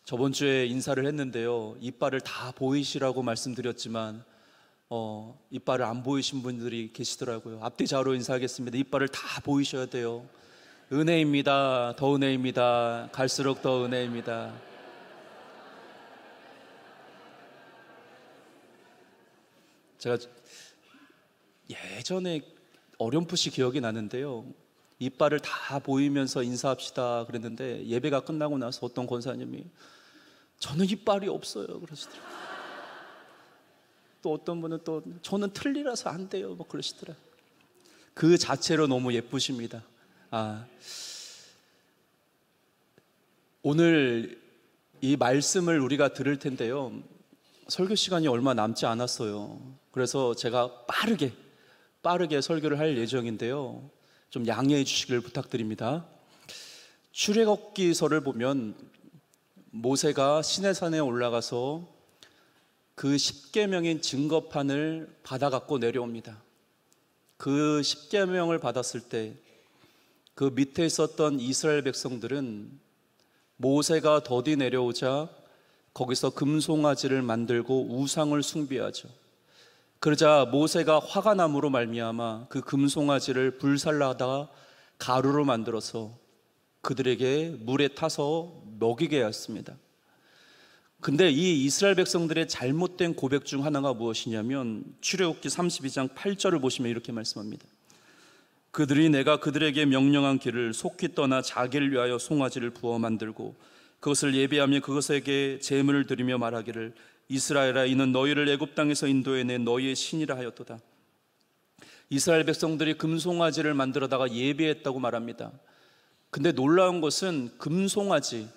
저번 주에 인사를 했는데요, 이빨을 다 보이시라고 말씀드렸지만 이빨을 안 보이신 분들이 계시더라고요. 앞뒤 좌우로 인사하겠습니다. 이빨을 다 보이셔야 돼요. 은혜입니다. 더 은혜입니다. 갈수록 더 은혜입니다. 제가 예전에 어렴풋이 기억이 나는데요, 이빨을 다 보이면서 인사합시다 그랬는데, 예배가 끝나고 나서 어떤 권사님이 저는 이빨이 없어요 그러시더라고요. 또 어떤 분은 또 저는 틀리라서 안 돼요 뭐 그러시더라고요. 그 자체로 너무 예쁘십니다. 오늘 이 말씀을 우리가 들을 텐데요, 설교 시간이 얼마 남지 않았어요. 그래서 제가 빠르게 설교를 할 예정인데요, 좀 양해해 주시길 부탁드립니다. 출애굽기서를 보면 모세가 시내산에 올라가서 그 십계명인 증거판을 받아 갖고 내려옵니다. 그 십계명을 받았을 때 그 밑에 있었던 이스라엘 백성들은 모세가 더디 내려오자 거기서 금송아지를 만들고 우상을 숭배하죠. 그러자 모세가 화가 남으로 말미암아 그 금송아지를 불살라다가 가루로 만들어서 그들에게 물에 타서 먹이게 하였습니다. 근데 이 이스라엘 백성들의 잘못된 고백 중 하나가 무엇이냐면, 출애굽기 32장 8절을 보시면 이렇게 말씀합니다. 그들이 내가 그들에게 명령한 길을 속히 떠나 자기를 위하여 송아지를 부어 만들고 그것을 예배하며 그것에게 제물을 드리며 말하기를 이스라엘아, 이는 너희를 애굽 땅에서 인도해내 너희의 신이라 하였도다. 이스라엘 백성들이 금송아지를 만들어다가 예배했다고 말합니다. 근데 놀라운 것은 금송아지를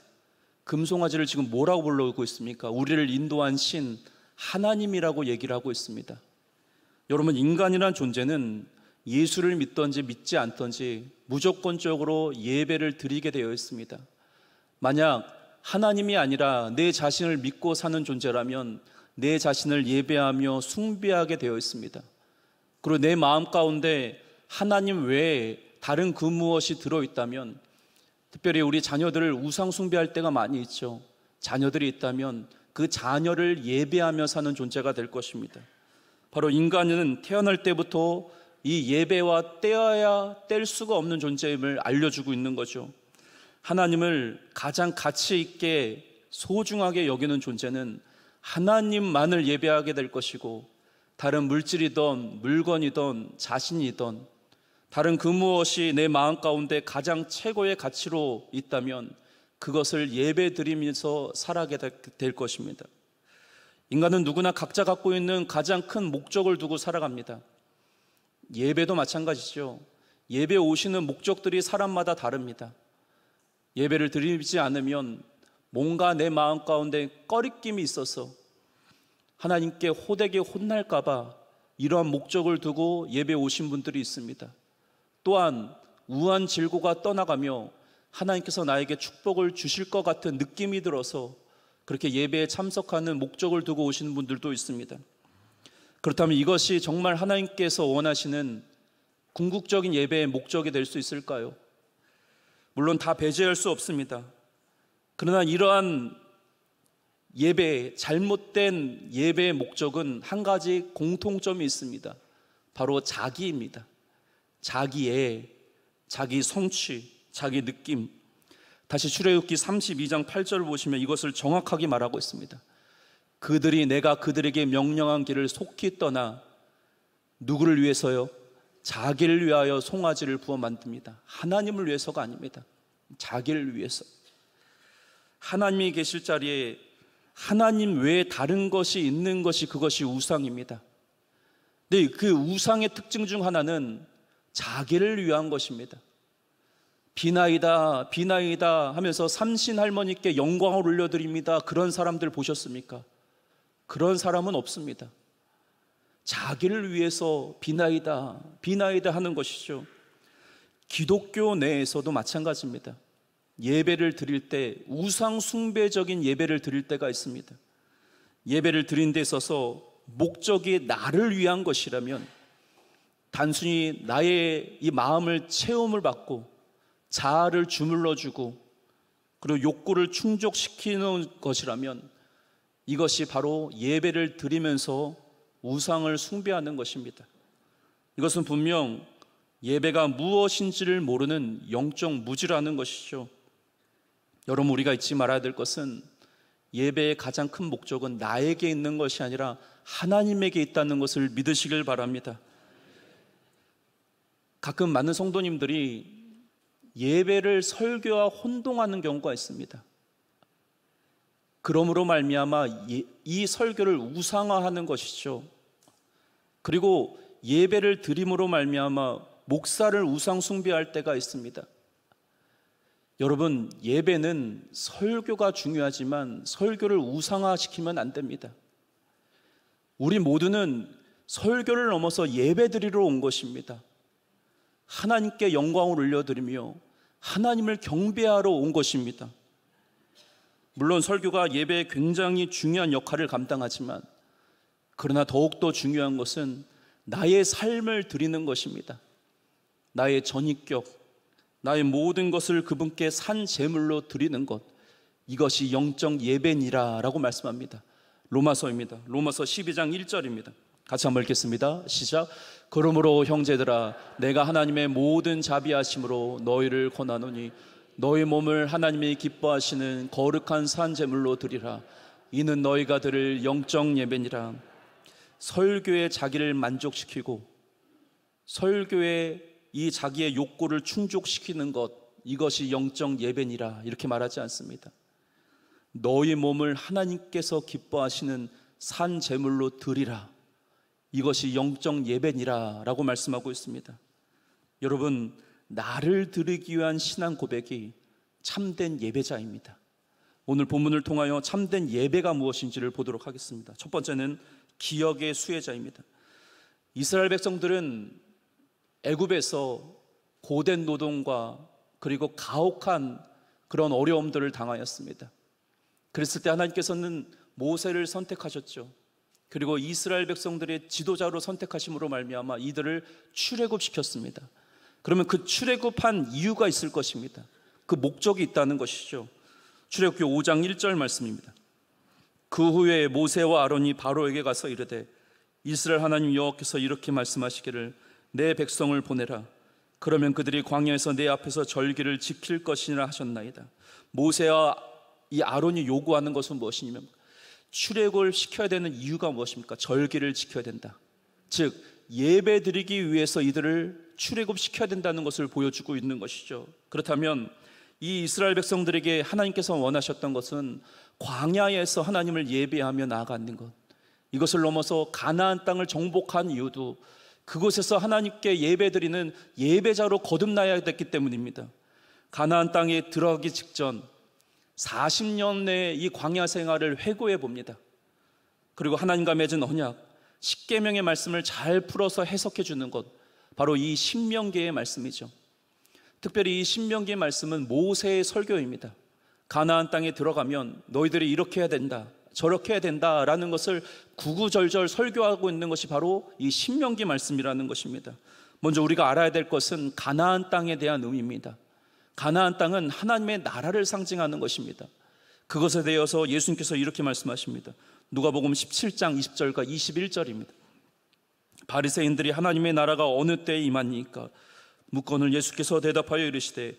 지금 뭐라고 부르고 있습니까? 우리를 인도한 신 하나님이라고 얘기를 하고 있습니다. 여러분, 인간이란 존재는 예수를 믿든지 믿지 않든지 무조건적으로 예배를 드리게 되어 있습니다. 만약 하나님이 아니라 내 자신을 믿고 사는 존재라면 내 자신을 예배하며 숭배하게 되어 있습니다. 그리고 내 마음 가운데 하나님 외에 다른 그 무엇이 들어있다면, 특별히 우리 자녀들을 우상 숭배할 때가 많이 있죠. 자녀들이 있다면 그 자녀를 예배하며 사는 존재가 될 것입니다. 바로 인간은 태어날 때부터 이 예배와 떼어야 뗄 수가 없는 존재임을 알려주고 있는 거죠. 하나님을 가장 가치 있게 소중하게 여기는 존재는 하나님만을 예배하게 될 것이고, 다른 물질이든 물건이든 자신이든 다른 그 무엇이 내 마음 가운데 가장 최고의 가치로 있다면 그것을 예배 드리면서 살아가게 될 것입니다. 인간은 누구나 각자 갖고 있는 가장 큰 목적을 두고 살아갑니다. 예배도 마찬가지죠. 예배 오시는 목적들이 사람마다 다릅니다. 예배를 드리지 않으면 뭔가 내 마음 가운데 꺼리낌이 있어서 하나님께 호되게 혼날까 봐 이러한 목적을 두고 예배 오신 분들이 있습니다. 또한 우한 질고가 떠나가며 하나님께서 나에게 축복을 주실 것 같은 느낌이 들어서 그렇게 예배에 참석하는 목적을 두고 오시는 분들도 있습니다. 그렇다면 이것이 정말 하나님께서 원하시는 궁극적인 예배의 목적이 될 수 있을까요? 물론 다 배제할 수 없습니다. 그러나 이러한 잘못된 예배의 목적은 한 가지 공통점이 있습니다. 바로 자기입니다. 자기 성취, 자기 느낌. 다시 출애굽기 32장 8절을 보시면 이것을 정확하게 말하고 있습니다. 내가 그들에게 명령한 길을 속히 떠나 누구를 위해서요? 자기를 위하여 송아지를 부어 만듭니다. 하나님을 위해서가 아닙니다. 자기를 위해서. 하나님이 계실 자리에 하나님 외에 다른 것이 있는 것이 그것이 우상입니다. 근데 그 우상의 특징 중 하나는 자기를 위한 것입니다. 비나이다 하면서 삼신 할머니께 영광을 올려드립니다. 그런 사람들 보셨습니까? 그런 사람은 없습니다. 자기를 위해서 비나이다 하는 것이죠. 기독교 내에서도 마찬가지입니다. 예배를 드릴 때 우상 숭배적인 예배를 드릴 때가 있습니다. 예배를 드린 데 있어서 목적이 나를 위한 것이라면 단순히 나의 이 마음을 체험을 받고 자아를 주물러주고 그리고 욕구를 충족시키는 것이라면 이것이 바로 예배를 드리면서 우상을 숭배하는 것입니다. 이것은 분명 예배가 무엇인지를 모르는 영적 무지라는 것이죠. 여러분, 우리가 잊지 말아야 될 것은 예배의 가장 큰 목적은 나에게 있는 것이 아니라 하나님에게 있다는 것을 믿으시길 바랍니다. 가끔 많은 성도님들이 예배를 설교와 혼동하는 경우가 있습니다. 그러므로 말미암아 이 설교를 우상화하는 것이죠. 그리고 예배를 드림으로 말미암아 목사를 우상 숭배할 때가 있습니다. 여러분, 예배는 설교가 중요하지만 설교를 우상화시키면 안 됩니다. 우리 모두는 설교를 넘어서 예배드리러 온 것입니다. 하나님께 영광을 올려드리며 하나님을 경배하러 온 것입니다. 물론 설교가 예배에 굉장히 중요한 역할을 감당하지만 그러나 더욱더 중요한 것은 나의 삶을 드리는 것입니다. 나의 전입격, 나의 모든 것을 그분께 산 제물로 드리는 것, 이것이 영적 예배니라 라고 말씀합니다. 로마서입니다. 로마서 12장 1절입니다. 같이 한번 읽겠습니다. 시작. 그러므로 형제들아, 내가 하나님의 모든 자비하심으로 너희를 권하노니 너희 몸을 하나님이 기뻐하시는 거룩한 산 제물로 드리라. 이는 너희가 드릴 영적 예배니라. 설교에 자기를 만족시키고 설교에 이 자기의 욕구를 충족시키는 것, 이것이 영적 예배니라 이렇게 말하지 않습니다. 너희 몸을 하나님께서 기뻐하시는 산 제물로 드리라. 이것이 영적 예배니라 라고 말씀하고 있습니다. 여러분, 나를 드리기 위한 신앙 고백이 참된 예배자입니다. 오늘 본문을 통하여 참된 예배가 무엇인지를 보도록 하겠습니다. 첫 번째는 기억의 수혜자입니다. 이스라엘 백성들은 애굽에서 고된 노동과 그리고 가혹한 그런 어려움들을 당하였습니다. 그랬을 때 하나님께서는 모세를 선택하셨죠. 그리고 이스라엘 백성들의 지도자로 선택하심으로 말미암아 이들을 출애굽시켰습니다. 그러면 그 출애굽한 이유가 있을 것입니다. 그 목적이 있다는 것이죠. 출애굽기 5장 1절 말씀입니다. 그 후에 모세와 아론이 바로에게 가서 이르되 이스라엘 하나님 여호와께서 이렇게 말씀하시기를 내 백성을 보내라. 그러면 그들이 광야에서 내 앞에서 절기를 지킬 것이니라 하셨나이다. 모세와 이 아론이 요구하는 것은 무엇이냐면 출애굽을 시켜야 되는 이유가 무엇입니까? 절기를 지켜야 된다. 즉 예배 드리기 위해서 이들을 출애굽시켜야 된다는 것을 보여주고 있는 것이죠. 그렇다면 이 이스라엘 백성들에게 하나님께서 원하셨던 것은 광야에서 하나님을 예배하며 나아가는 것, 이것을 넘어서 가나안 땅을 정복한 이유도 그곳에서 하나님께 예배드리는 예배자로 거듭나야 됐기 때문입니다. 가나안 땅에 들어가기 직전 40년 내에 이 광야 생활을 회고해 봅니다. 그리고 하나님과 맺은 언약, 십계명의 말씀을 잘 풀어서 해석해 주는 것, 바로 이 신명기의 말씀이죠. 특별히 이 신명기의 말씀은 모세의 설교입니다. 가나안 땅에 들어가면 너희들이 이렇게 해야 된다, 저렇게 해야 된다라는 것을 구구절절 설교하고 있는 것이 바로 이 신명기 말씀이라는 것입니다. 먼저 우리가 알아야 될 것은 가나안 땅에 대한 의미입니다. 가나안 땅은 하나님의 나라를 상징하는 것입니다. 그것에 대해서 예수님께서 이렇게 말씀하십니다. 누가복음 17장 20절과 21절입니다. 바리새인들이 하나님의 나라가 어느 때에 임하니까 묻거늘 예수께서 대답하여 이르시되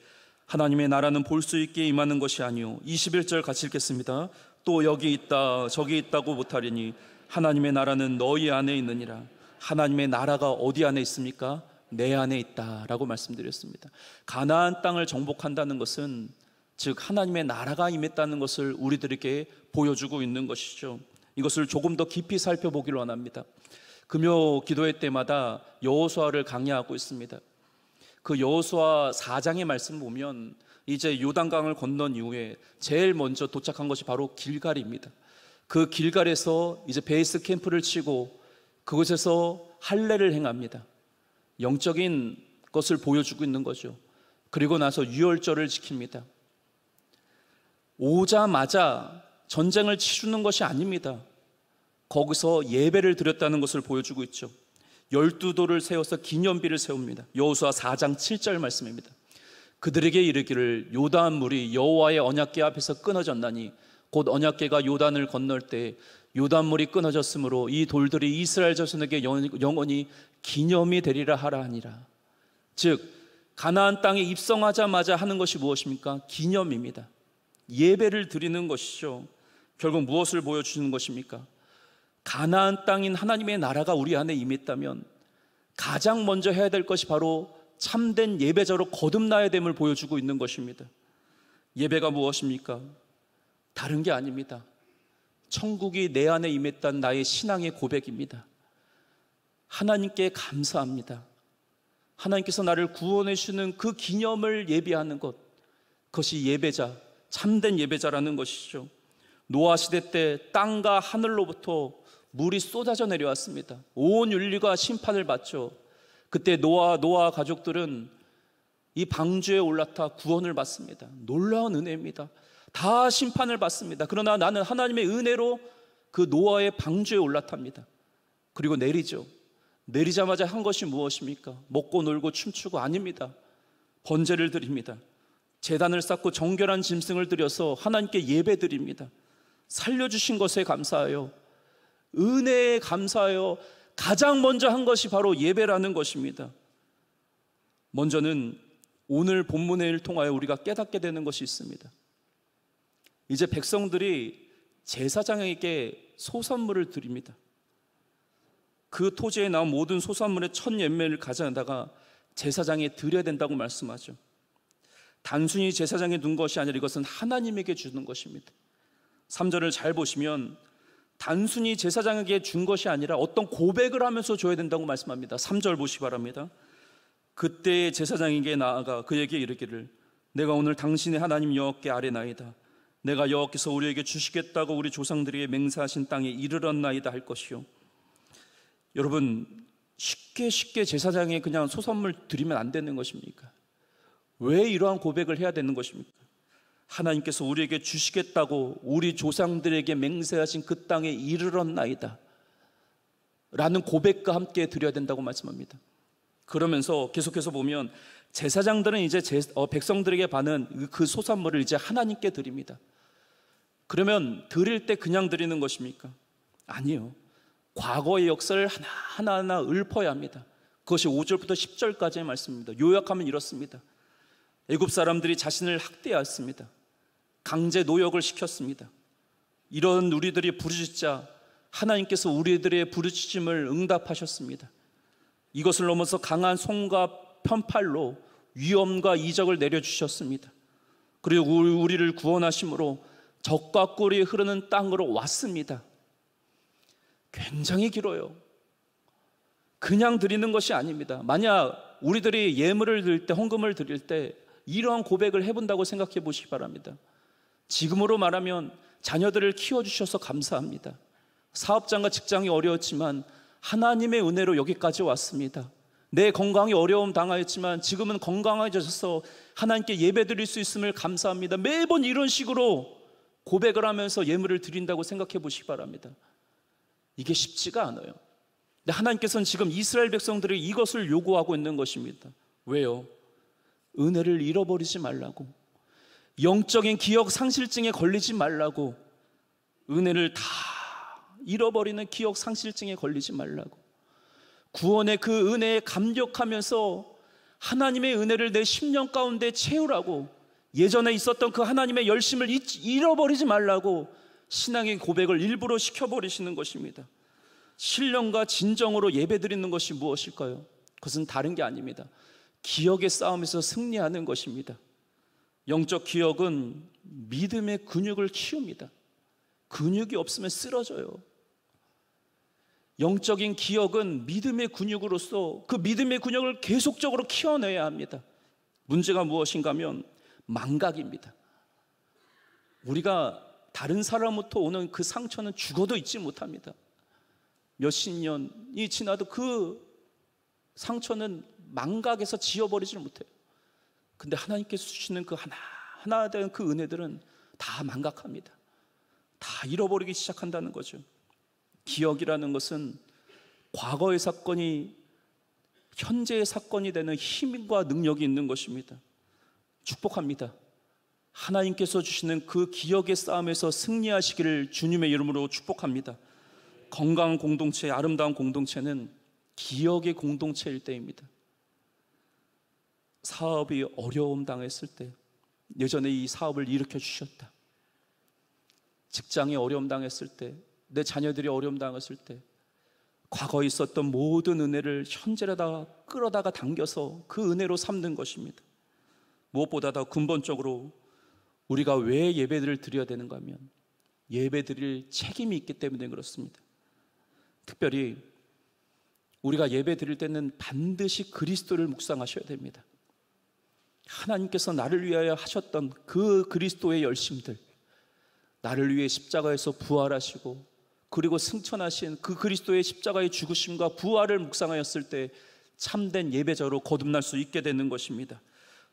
하나님의 나라는 볼 수 있게 임하는 것이 아니요 21절 같이 읽겠습니다. 또 여기 있다 저기 있다고 못하리니 하나님의 나라는 너희 안에 있느니라. 하나님의 나라가 어디 안에 있습니까? 내 안에 있다라고 말씀드렸습니다. 가나안 땅을 정복한다는 것은 즉 하나님의 나라가 임했다는 것을 우리들에게 보여주고 있는 것이죠. 이것을 조금 더 깊이 살펴보기를 원합니다. 금요 기도회 때마다 여호수아를 강야하고 있습니다. 그 여호수아 4장의 말씀 보면 이제 요단강을 건넌 이후에 제일 먼저 도착한 것이 바로 길갈입니다. 그 길갈에서 이제 베이스 캠프를 치고 그곳에서 할례를 행합니다. 영적인 것을 보여주고 있는 거죠. 그리고 나서 유월절을 지킵니다. 오자마자 전쟁을 치르는 것이 아닙니다. 거기서 예배를 드렸다는 것을 보여주고 있죠. 12돌을 세워서 기념비를 세웁니다. 여호수아 4장 7절 말씀입니다. 그들에게 이르기를 요단물이 여호와의 언약궤 앞에서 끊어졌나니 곧 언약궤가 요단을 건널 때 요단물이 끊어졌으므로 이 돌들이 이스라엘 자손에게 영원히 기념이 되리라 하라 하니라. 즉 가나안 땅에 입성하자마자 하는 것이 무엇입니까? 기념입니다. 예배를 드리는 것이죠. 결국 무엇을 보여주는 것입니까? 가나안 땅인 하나님의 나라가 우리 안에 임했다면 가장 먼저 해야 될 것이 바로 참된 예배자로 거듭나야 됨을 보여주고 있는 것입니다. 예배가 무엇입니까? 다른 게 아닙니다. 천국이 내 안에 임했다는 나의 신앙의 고백입니다. 하나님께 감사합니다. 하나님께서 나를 구원해 주시는 그 기념을 예비하는 것, 그것이 예배자, 참된 예배자라는 것이죠. 노아 시대 때 땅과 하늘로부터 물이 쏟아져 내려왔습니다. 온 인류가 심판을 받죠. 그때 노아 가족들은 이 방주에 올라타 구원을 받습니다. 놀라운 은혜입니다. 다 심판을 받습니다. 그러나 나는 하나님의 은혜로 그 노아의 방주에 올라탑니다. 그리고 내리죠. 내리자마자 한 것이 무엇입니까? 먹고 놀고 춤추고 아닙니다. 번제를 드립니다. 제단을 쌓고 정결한 짐승을 드려서 하나님께 예배 드립니다. 살려주신 것에 감사하여, 은혜에 감사하여 가장 먼저 한 것이 바로 예배라는 것입니다. 먼저는 오늘 본문을 통하여 우리가 깨닫게 되는 것이 있습니다. 이제 백성들이 제사장에게 소선물을 드립니다. 그 토지에 나온 모든 소선물의 첫 열매를 가져다가 제사장에 드려야 된다고 말씀하죠. 단순히 제사장에 둔 것이 아니라 이것은 하나님에게 주는 것입니다. 3절을 잘 보시면 단순히 제사장에게 준 것이 아니라 어떤 고백을 하면서 줘야 된다고 말씀합니다. 3절 보시기 바랍니다. 그때 제사장에게 나아가 그에게 이르기를 내가 오늘 당신의 하나님 여호와께 아뢰나이다. 내가 여호와께서 우리에게 주시겠다고 우리 조상들에게 맹세하신 땅에 이르렀나이다 할 것이요. 여러분, 쉽게 제사장에 그냥 소선물 드리면 안 되는 것입니까? 왜 이러한 고백을 해야 되는 것입니까? 하나님께서 우리에게 주시겠다고 우리 조상들에게 맹세하신 그 땅에 이르렀나이다 라는 고백과 함께 드려야 된다고 말씀합니다. 그러면서 계속해서 보면 제사장들은 이제 백성들에게 받는 그 소산물을 이제 하나님께 드립니다. 그러면 드릴 때 그냥 드리는 것입니까? 아니요. 과거의 역사를 하나하나 읊어야 합니다. 그것이 5절부터 10절까지의 말씀입니다. 요약하면 이렇습니다. 애굽 사람들이 자신을 학대하였습니다. 강제 노역을 시켰습니다. 이런 우리들이 부르짖자 하나님께서 우리들의 부르짖음을 응답하셨습니다. 이것을 넘어서 강한 손과 편팔로 위험과 이적을 내려주셨습니다. 그리고 우리를 구원하심으로 적과 꿀이 흐르는 땅으로 왔습니다. 굉장히 길어요. 그냥 드리는 것이 아닙니다. 만약 우리들이 예물을 드릴 때, 헌금을 드릴 때 이러한 고백을 해본다고 생각해 보시기 바랍니다. 지금으로 말하면 자녀들을 키워주셔서 감사합니다. 사업장과 직장이 어려웠지만 하나님의 은혜로 여기까지 왔습니다. 내 건강이 어려움 당하였지만 지금은 건강해져서 하나님께 예배드릴 수 있음을 감사합니다. 매번 이런 식으로 고백을 하면서 예물을 드린다고 생각해 보시기 바랍니다. 이게 쉽지가 않아요. 근데 하나님께서는 지금 이스라엘 백성들이 이것을 요구하고 있는 것입니다. 왜요? 은혜를 잃어버리지 말라고, 영적인 기억 상실증에 걸리지 말라고, 은혜를 다 잃어버리는 기억 상실증에 걸리지 말라고, 구원의 그 은혜에 감격하면서 하나님의 은혜를 내 심령 가운데 채우라고, 예전에 있었던 그 하나님의 열심을 잃어버리지 말라고 신앙의 고백을 일부러 시켜버리시는 것입니다. 신령과 진정으로 예배드리는 것이 무엇일까요? 그것은 다른 게 아닙니다. 기억의 싸움에서 승리하는 것입니다. 영적 기억은 믿음의 근육을 키웁니다. 근육이 없으면 쓰러져요. 영적인 기억은 믿음의 근육으로서 그 믿음의 근육을 계속적으로 키워내야 합니다. 문제가 무엇인가 하면 망각입니다. 우리가 다른 사람부터 오는 그 상처는 죽어도 잊지 못합니다. 몇십 년이 지나도 그 상처는 망각해서 지워버리지 못해요. 근데 하나님께서 주시는 그 하나하나 된 그 은혜들은 다 망각합니다. 다 잃어버리기 시작한다는 거죠. 기억이라는 것은 과거의 사건이 현재의 사건이 되는 힘과 능력이 있는 것입니다. 축복합니다. 하나님께서 주시는 그 기억의 싸움에서 승리하시기를 주님의 이름으로 축복합니다. 건강한 공동체, 아름다운 공동체는 기억의 공동체일 때입니다. 사업이 어려움 당했을 때 예전에 이 사업을 일으켜 주셨다. 직장에 어려움 당했을 때, 내 자녀들이 어려움 당했을 때 과거에 있었던 모든 은혜를 현재로다가 끌어다가 당겨서 그 은혜로 삼는 것입니다. 무엇보다 더 근본적으로 우리가 왜 예배를 드려야 되는가 하면 예배 드릴 책임이 있기 때문에 그렇습니다. 특별히 우리가 예배 드릴 때는 반드시 그리스도를 묵상하셔야 됩니다. 하나님께서 나를 위하여 하셨던 그 그리스도의 열심들, 나를 위해 십자가에서 부활하시고 그리고 승천하신 그 그리스도의 십자가의 죽으심과 부활을 묵상하였을 때 참된 예배자로 거듭날 수 있게 되는 것입니다.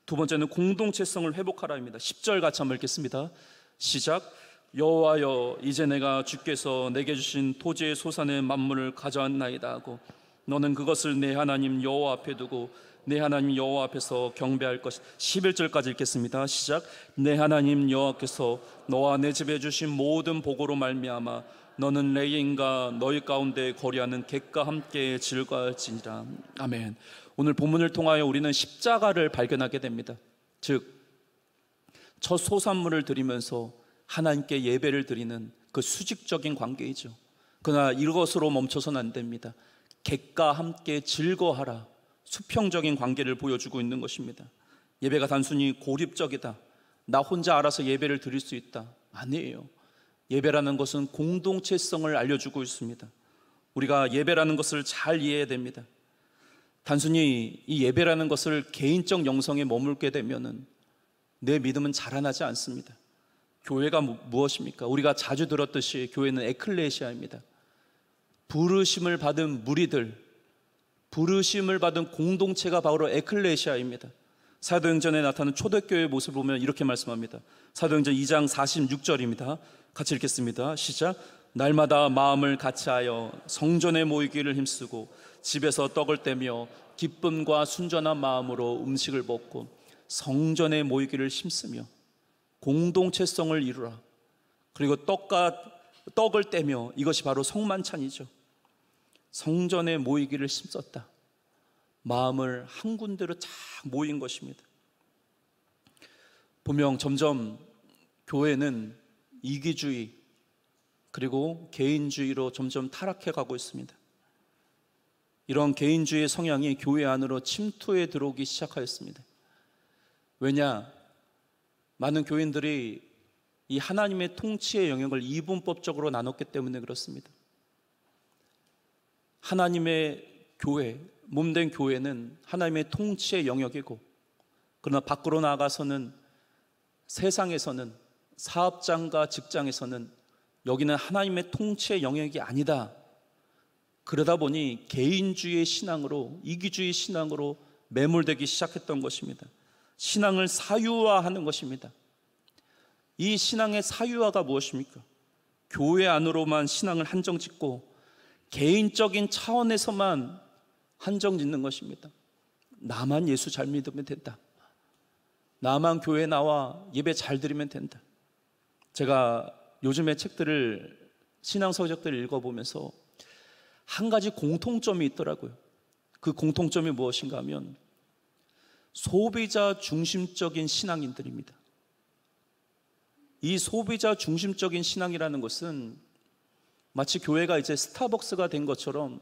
두 번째는 공동체성을 회복하라입니다. 10절 같이 한번 읽겠습니다. 시작. 여호와여, 이제 내가 주께서 내게 주신 토지의 소산의 만물을 가져왔나이다 하고 너는 그것을 내 하나님 여호와 앞에 두고 내 하나님 여호와 앞에서 경배할 것이다. 11절까지 읽겠습니다. 시작. 내 하나님 여호와께서 너와 내 집에 주신 모든 복으로 말미암아 너는 레인과 너희 가운데 거리하는 객과 함께 즐거워할지니라. 아멘. 오늘 본문을 통하여 우리는 십자가를 발견하게 됩니다. 즉, 첫 소산물을 드리면서 하나님께 예배를 드리는 그 수직적인 관계이죠. 그러나 이것으로 멈춰서는 안 됩니다. 객과 함께 즐거워하라. 수평적인 관계를 보여주고 있는 것입니다. 예배가 단순히 고립적이다, 나 혼자 알아서 예배를 드릴 수 있다, 아니에요. 예배라는 것은 공동체성을 알려주고 있습니다. 우리가 예배라는 것을 잘 이해해야 됩니다. 단순히 이 예배라는 것을 개인적 영성에 머물게 되면은 내 믿음은 자라나지 않습니다. 교회가 무엇입니까? 우리가 자주 들었듯이 교회는 에클레시아입니다. 부르심을 받은 무리들, 부르심을 받은 공동체가 바로 에클레시아입니다. 사도행전에 나타나는 초대교회의 모습을 보면 이렇게 말씀합니다. 사도행전 2장 46절입니다. 같이 읽겠습니다. 시작. 날마다 마음을 같이하여 성전에 모이기를 힘쓰고 집에서 떡을 떼며 기쁨과 순전한 마음으로 음식을 먹고 성전에 모이기를 힘쓰며 공동체성을 이루라. 그리고 떡을 떼며, 이것이 바로 성만찬이죠. 성전에 모이기를 힘썼다. 마음을 한 군데로 쫙 모인 것입니다. 분명 점점 교회는 이기주의 그리고 개인주의로 점점 타락해 가고 있습니다. 이런 개인주의 성향이 교회 안으로 침투해 들어오기 시작하였습니다. 왜냐? 많은 교인들이 이 하나님의 통치의 영역을 이분법적으로 나눴기 때문에 그렇습니다. 하나님의 교회, 몸된 교회는 하나님의 통치의 영역이고, 그러나 밖으로 나아가서는, 세상에서는, 사업장과 직장에서는 여기는 하나님의 통치의 영역이 아니다. 그러다 보니 개인주의 신앙으로, 이기주의 신앙으로 매몰되기 시작했던 것입니다. 신앙을 사유화하는 것입니다. 이 신앙의 사유화가 무엇입니까? 교회 안으로만 신앙을 한정짓고 개인적인 차원에서만 한정짓는 것입니다. 나만 예수 잘 믿으면 된다. 나만 교회 나와 예배 잘 드리면 된다. 제가 요즘에 책들을, 신앙 서적들을 읽어보면서 한 가지 공통점이 있더라고요. 그 공통점이 무엇인가 하면 소비자 중심적인 신앙인들입니다. 이 소비자 중심적인 신앙이라는 것은 마치 교회가 이제 스타벅스가 된 것처럼,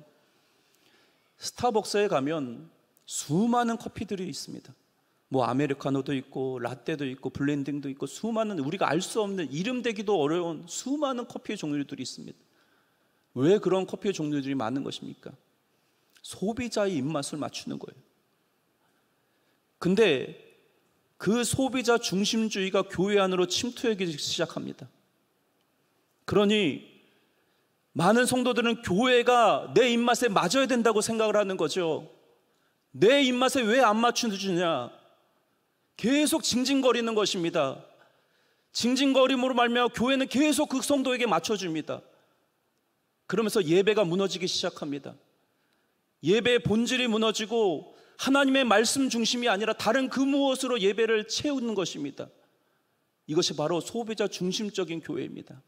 스타벅스에 가면 수많은 커피들이 있습니다. 뭐 아메리카노도 있고 라떼도 있고 블렌딩도 있고 수많은, 우리가 알 수 없는, 이름대기도 어려운 수많은 커피의 종류들이 있습니다. 왜 그런 커피의 종류들이 많은 것입니까? 소비자의 입맛을 맞추는 거예요. 근데 그 소비자 중심주의가 교회 안으로 침투하기 시작합니다. 그러니 많은 성도들은 교회가 내 입맛에 맞아야 된다고 생각을 하는 거죠. 내 입맛에 왜 안 맞춰주냐? 계속 징징거리는 것입니다. 징징거림으로 말미암아 교회는 계속 그 성도에게 맞춰줍니다. 그러면서 예배가 무너지기 시작합니다. 예배의 본질이 무너지고 하나님의 말씀 중심이 아니라 다른 그 무엇으로 예배를 채우는 것입니다. 이것이 바로 소비자 중심적인 교회입니다.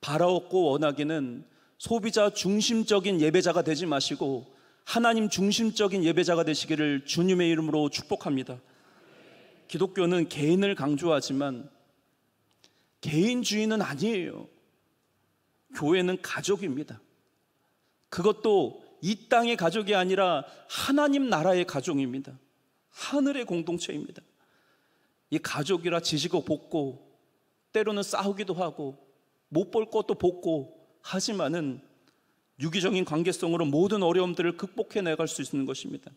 바라옵고 원하기는 소비자 중심적인 예배자가 되지 마시고 하나님 중심적인 예배자가 되시기를 주님의 이름으로 축복합니다. 기독교는 개인을 강조하지만 개인주의는 아니에요. 교회는 가족입니다. 그것도 이 땅의 가족이 아니라 하나님 나라의 가족입니다. 하늘의 공동체입니다. 이 가족이라 지지고 볶고 때로는 싸우기도 하고 못 볼 것도 볶고 하지만은 유기적인 관계성으로 모든 어려움들을 극복해 나갈 수 있는 것입니다.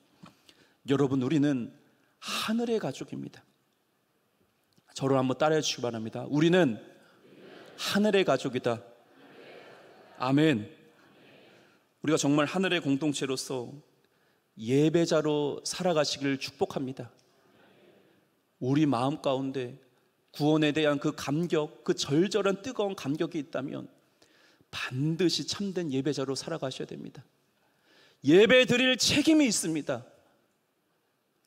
여러분, 우리는 하늘의 가족입니다. 저를 한번 따라해 주시기 바랍니다. 우리는 하늘의 가족이다. 아멘. 우리가 정말 하늘의 공동체로서 예배자로 살아가시기를 축복합니다. 우리 마음 가운데 구원에 대한 그 감격, 그 절절한 뜨거운 감격이 있다면 반드시 참된 예배자로 살아가셔야 됩니다. 예배 드릴 책임이 있습니다.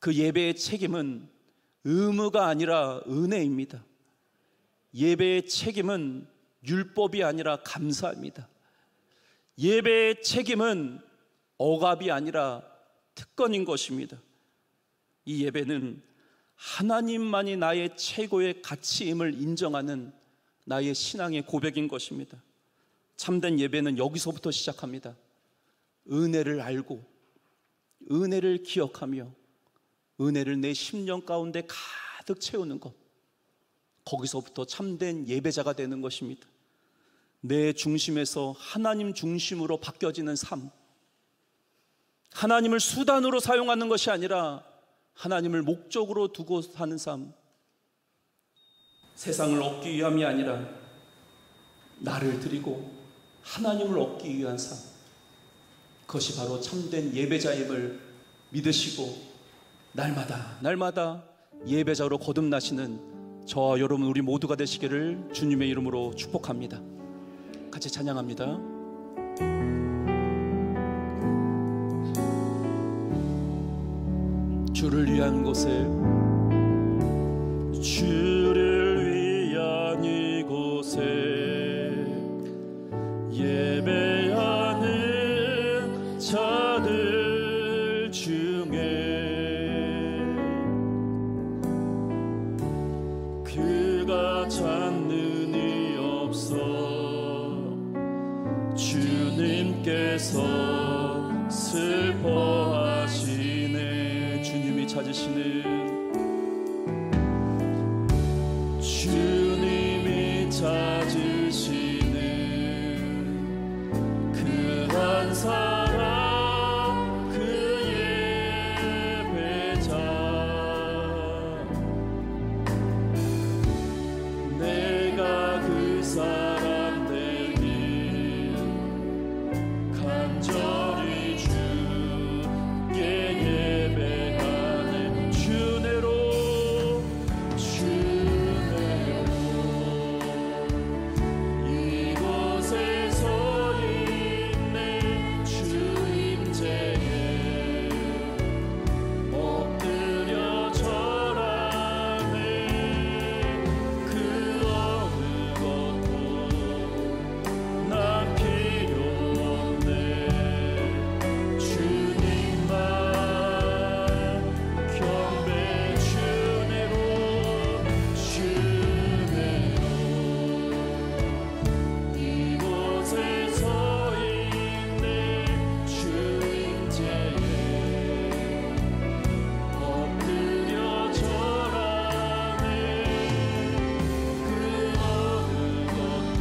그 예배의 책임은 의무가 아니라 은혜입니다. 예배의 책임은 율법이 아니라 감사입니다. 예배의 책임은 억압이 아니라 특권인 것입니다. 이 예배는 하나님만이 나의 최고의 가치임을 인정하는 나의 신앙의 고백인 것입니다. 참된 예배는 여기서부터 시작합니다. 은혜를 알고 은혜를 기억하며 은혜를 내 심령 가운데 가득 채우는 것, 거기서부터 참된 예배자가 되는 것입니다. 내 중심에서 하나님 중심으로 바뀌어지는 삶, 하나님을 수단으로 사용하는 것이 아니라 하나님을 목적으로 두고 사는 삶, 세상을 얻기 위함이 아니라 나를 드리고 하나님을 얻기 위한 삶, 그것이 바로 참된 예배자임을 믿으시고 날마다 예배자로 거듭나시는 저와 여러분 우리 모두가 되시기를 주님의 이름으로 축복합니다. 같이 찬양합니다. 주를 위한 곳에, 주를 위한 이곳에 예배하는 자들 중에 그가 찾는 이 없어 주님께서 슬퍼하시네. 주님이 찾으시는, 주님이 찾으시는 그 한 사람, 그 예배자, 내가 그 사람 되길 간절히 주께 예배하네. 주내로 이곳에 서 있네. 주임제에 엎드려 절하네. 그 어느 것도 난 필요 없네. 주님만 경배, 주내로 이곳에 서 있네. 주임제에 엎드려 절하네. 그 어느 것도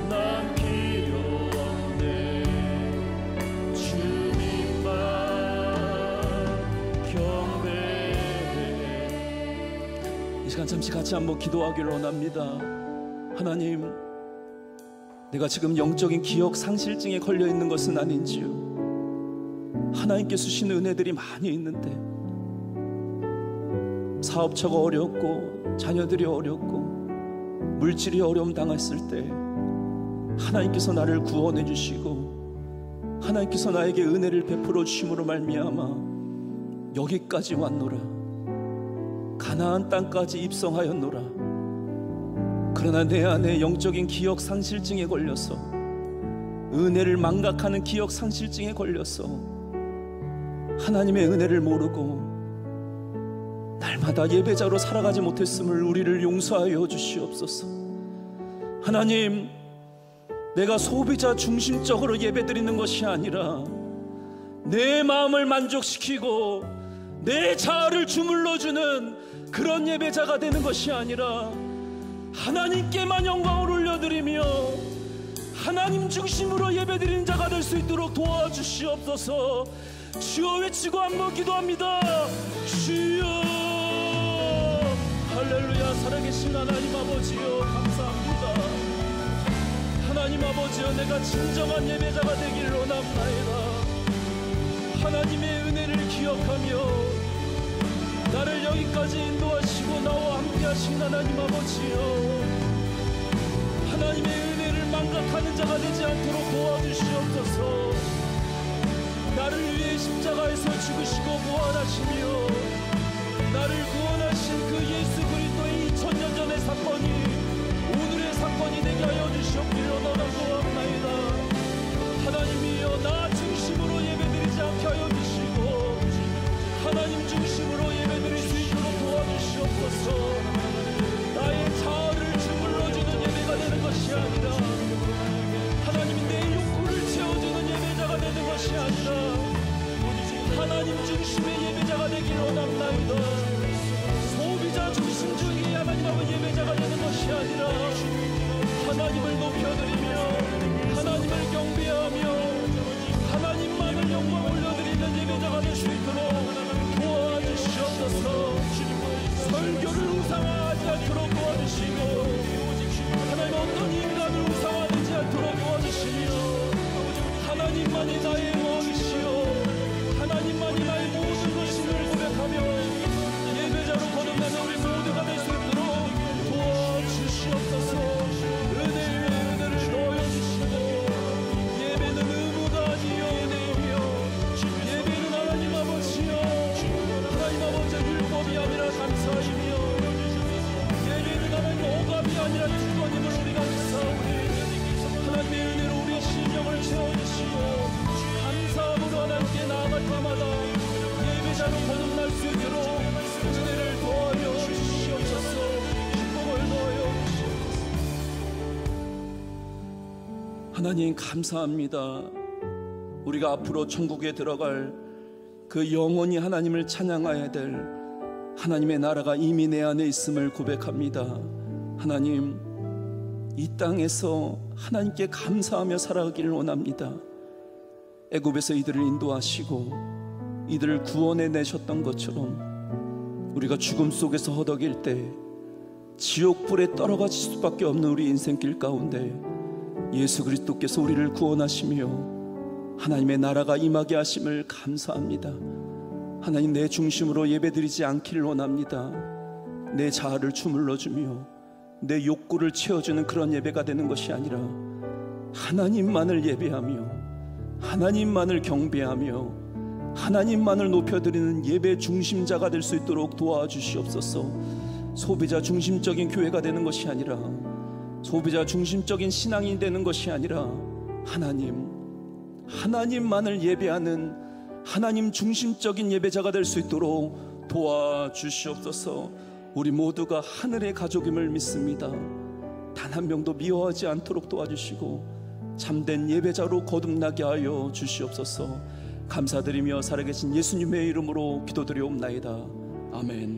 난 필요 없네. 주님만 경배해. 이 시간 잠시 같이 한번 기도하기를 원합니다. 하나님, 내가 지금 영적인 기억 상실증에 걸려 있는 것은 아닌지요. 하나님께 주신 은혜들이 많이 있는데 사업처가 어렵고 자녀들이 어렵고 물질이 어려움 당했을 때 하나님께서 나를 구원해 주시고 하나님께서 나에게 은혜를 베풀어 주심으로 말미암아 여기까지 왔노라. 가나안 땅까지 입성하였노라. 그러나 내 안에 영적인 기억 상실증에 걸려서, 은혜를 망각하는 기억 상실증에 걸려서 하나님의 은혜를 모르고 날마다 예배자로 살아가지 못했음을 우리를 용서하여 주시옵소서. 하나님, 내가 소비자 중심적으로 예배드리는 것이 아니라 내 마음을 만족시키고 내 자아를 주물러주는 그런 예배자가 되는 것이 아니라 하나님께만 영광을 올려드리며 하나님 중심으로 예배드리는 자가 될 수 있도록 도와주시옵소서. 주여 외치고 한번 기도합니다. 주여. 할렐루야. 살아계신 하나님 아버지여, 감사합니다. 하나님 아버지여, 내가 진정한 예배자가 되길 원합나이다. 하나님의 은혜를 기억하며 나를 여기까지 인도하시고 나와 함께 하신 하나님 아버지여, 하나님의 은혜를 망각하는 자가 되지 않도록 도와주시옵소서. 나를 위해 십자가에서 죽으시고 부활하시며 나를 구원하신 그 예수 그리스도의 2000년 전의 사건이 오늘의 사건이 되게 하여 주시옵기를 원하옵나이다. 하나님이여, 나 중심으로 예배드리지 않게 하여 주시고 하나님 중심으로 예배드릴 수 있도록 도와주시옵소서. 나의 자아를 주물러주는 예배가 되는 것이 아니라 하나님이 내 욕구를 채워주는 예배자가 되는 것이 아니라 하나님 중심의 예배자가 되길 원합나이다. 소비자 중심주의 하나님 앞에 예배자가 되는 것이 아니라 하나님을 높여드리며 하나님을 경배하며 하나님만을 영광 올려드리는 예배자가 될 수 있도록 도와주시옵소서. 설교를 우상화하지 않도록 도와주시고 하나님 어떤 인간을 우상화되지 않도록 도와주시며 하나님만이 나의 왕이시여 하나님만이 나의 모든 것임을 고백하며 예배자로 거듭나는 우리 모두가 될 수 있도록 도와주시옵소서. 은혜를 넣어주시고 예배는 의무가 아니요 은혜이며 예배는 하나님 아버지여 하나님 아버지의 율법이 아니라 감사이며 예배는 하나님 오감이 아니라 특권임을 우리가 믿사오니 하나님의 은혜로 우리의 심령을 채워주시고 감사함으로 하나님께 나아갈 때마다 예배자로 거듭날 수 있도록 은혜를 도와여 주시옵소서. 축복을 넣어요 주시옵소서. 하나님 감사합니다. 우리가 앞으로 천국에 들어갈 그 영원히 하나님을 찬양해야 될 하나님의 나라가 이미 내 안에 있음을 고백합니다. 하나님, 이 땅에서 하나님께 감사하며 살아가기를 원합니다. 애굽에서 이들을 인도하시고 이들을 구원해 내셨던 것처럼 우리가 죽음 속에서 허덕일 때 지옥불에 떨어가실 수밖에 없는 우리 인생길 가운데 예수 그리스도께서 우리를 구원하시며 하나님의 나라가 임하게 하심을 감사합니다. 하나님, 내 중심으로 예배드리지 않기를 원합니다. 내 자아를 주물러주며 내 욕구를 채워주는 그런 예배가 되는 것이 아니라 하나님만을 예배하며 하나님만을 경배하며 하나님만을 높여드리는 예배 중심자가 될 수 있도록 도와주시옵소서. 소비자 중심적인 교회가 되는 것이 아니라 소비자 중심적인 신앙이 되는 것이 아니라 하나님만을 예배하는 하나님 중심적인 예배자가 될 수 있도록 도와주시옵소서. 우리 모두가 하늘의 가족임을 믿습니다. 단 한 명도 미워하지 않도록 도와주시고 참된 예배자로 거듭나게 하여 주시옵소서. 감사드리며 살아계신 예수님의 이름으로 기도드리옵나이다. 아멘.